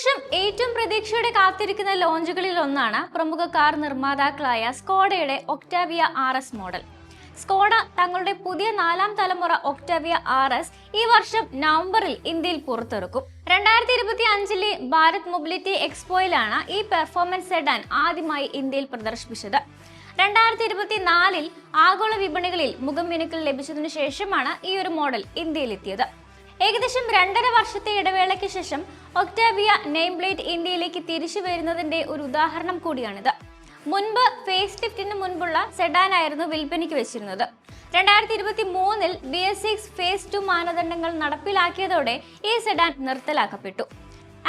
വർഷം ഏറ്റവും പ്രതീക്ഷയോടെ കാത്തിരിക്കുന്ന ലോഞ്ചുകളിൽ ഒന്നാണ് പ്രമുഖ കാർ നിർമ്മാതാക്കളായ സ്കോഡയുടെ ഒക്ടാവിയ RS മോഡൽ. സ്കോഡ തങ്ങളുടെ പുതിയ 4ാം തലമുറ ഒക്ടാവിയ RS ഈ വർഷം നവംബറിൽ ഇന്ത്യയിൽ പുറത്തിറക്കും. 2025 ഭാരത് മൊബിലിറ്റി എക്സ്പോയിലാണ് ഈ പെർഫോമൻസ് സെഡാൻ ആദ്യമായി ഇന്ത്യയിൽ പ്രദർശിപ്പിച്ചത്. 2024 ആഗോള വിപണികളിൽ മുഖം മിനുക്കൽ ലഭിച്ചതിനു ശേഷമാണ് ഈ ഒരു മോഡൽ ഇന്ത്യയിലെത്തിയത്. ഏകദേശം 2.5 വർഷത്തെ ഇടവേളയ്ക്ക് ശേഷം ഒക്ടാവിയ നെയിം പ്ലേറ്റ് ഇന്ത്യയിലേക്ക് തിരിച്ചു വരുന്നതിന്റെ ഒരു ഉദാഹരണം കൂടിയാണിത്. മുൻപ് ഫേസ് ലിഫ്റ്റിന് മുൻപുള്ള സെഡാനായിരുന്നു വിൽപ്പനയ്ക്ക് വെച്ചിരുന്നത്. 2023 BS6 ഫേസ് 2 മാനദണ്ഡങ്ങൾ നടപ്പിലാക്കിയതോടെ ഈ സെഡാൻ നിർത്തലാക്കപ്പെട്ടു.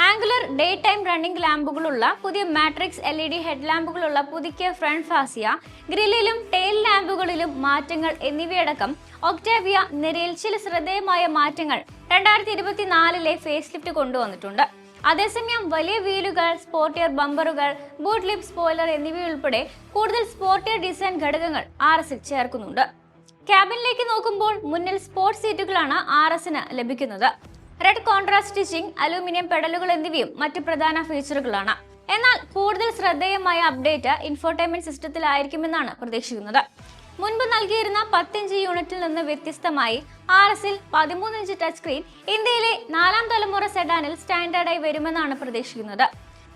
ആംഗുലർ ഡേ ടൈം റണ്ണിംഗ് ലാമ്പുകളുള്ള പുതിയ മാട്രിക്സ് LED ഹെഡ് ലാമ്പുകളുള്ള പുതുക്കിയ ഫ്രണ്ട് ഫാസിയ, ഗ്രില്ലിലും ടെയിൽ ലാമ്പുകളിലും മാറ്റങ്ങൾ എന്നിവയടക്കം ഒക്ടാവിയ നിരയിൽ ചില ശ്രദ്ധേയമായ മാറ്റങ്ങൾ 2024 ഫേസ് ലിഫ്റ്റ് കൊണ്ടുവന്നിട്ടുണ്ട്. അതേസമയം വലിയ വീലുകൾ, സ്പോർട്ടിയർ ബമ്പറുകൾ, ബൂട്ട് ലിപ് സ്പോയിലർ എന്നിവയുൾപ്പെടെ കൂടുതൽ സ്പോർട്ടിയർ ഡിസൈൻ ഘടകങ്ങൾ RSൽ ചേർക്കുന്നുണ്ട്. ക്യാബിനിലേക്ക് നോക്കുമ്പോൾ മുന്നിൽ സ്പോർട്സ് സീറ്റുകളാണ് RSന് ലഭിക്കുന്നത്. റെഡ് കോൺട്രാസ്റ്റ് സ്റ്റിച്ചിങ്, അലൂമിനിയം പെഡലുകൾ എന്നിവയും മറ്റ് പ്രധാന ഫീച്ചറുകളാണ്. എന്നാൽ കൂടുതൽ ശ്രദ്ധേയമായ അപ്ഡേറ്റ് ഇൻഫോർടൈൻമെന്റ് സിസ്റ്റത്തിലായിരിക്കുമെന്നാണ് പ്രതീക്ഷിക്കുന്നത്. മുൻപ് നൽകിയിരുന്ന 10 ഇഞ്ച് യൂണിറ്റിൽ നിന്ന് വ്യത്യസ്തമായി RSൽ 13 ഇഞ്ച് ടച്ച് സ്ക്രീൻ ഇന്ത്യയിലെ 4ാം തലമുറ സെഡാനിൽ സ്റ്റാൻഡേർഡായി വരുമെന്നാണ് പ്രതീക്ഷിക്കുന്നത്.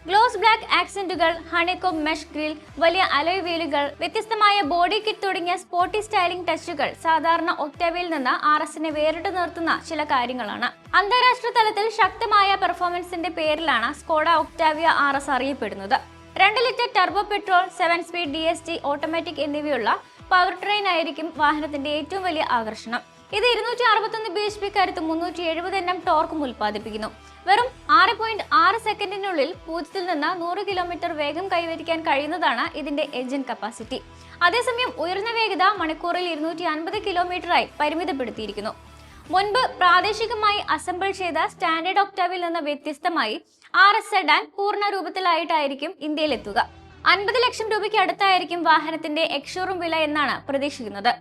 ഗ്ലോസ് ബ്ലാക്ക് ആക്സന്റുകൾ, ഹണികോം മെഷ് ഗ്രിൽ, വലിയ അലോയ് വീലുകൾ, വ്യത്യസ്തമായ ബോഡി കിറ്റ് തുടങ്ങിയ സ്പോർട്ടി സ്റ്റൈലിംഗ് ടച്ചുകൾ സാധാരണ ഒക്ടാവിയയിൽ നിന്ന് RSനെ വേറിട്ട് നിർത്തുന്ന ചില കാര്യങ്ങളാണ്. അന്താരാഷ്ട്ര തലത്തിൽ ശക്തമായ പെർഫോമൻസിന്റെ പേരിലാണ് സ്കോഡ ഒക്ടാവിയ RS അറിയപ്പെടുന്നത്. 2 litre turbo petrol, 7 speed DSG automatic എന്നിവയുള്ള പവർ ട്രെയിൻ ആയിരിക്കും വാഹനത്തിന്റെ ഏറ്റവും വലിയ ആകർഷണം. ഇത് 261 bhp കരുത്തും 370 Nm ടോർക്കും ഉൽപ്പാദിപ്പിക്കുന്നു. വെറും 6.6 സെക്കൻഡിനുള്ളിൽ 0 നിന്ന് 100 കിലോമീറ്റർ വേഗം കൈവരിക്കാൻ കഴിയുന്നതാണ് ഇതിന്റെ എഞ്ചിൻ കപ്പാസിറ്റി. അതേസമയം ഉയർന്ന വേഗത മണിക്കൂറിൽ 250 കിലോമീറ്ററായി പരിമിതപ്പെടുത്തിയിരിക്കുന്നു. മുൻപ് പ്രാദേശികമായി അസംബിൾ ചെയ്ത സ്റ്റാൻഡേർഡ് ഒക്ടാവിൽ നിന്ന് വ്യത്യസ്തമായി RS സെഡാൻ പൂർണ്ണ രൂപത്തിലായിട്ടായിരിക്കും ഇന്ത്യയിലെത്തുക. 50 ലക്ഷം രൂപയ്ക്ക് അടുത്തായിരിക്കും വാഹനത്തിന്റെ എക്സ്ഷോറൂം വില എന്നാണ് പ്രതീക്ഷിക്കുന്നത്.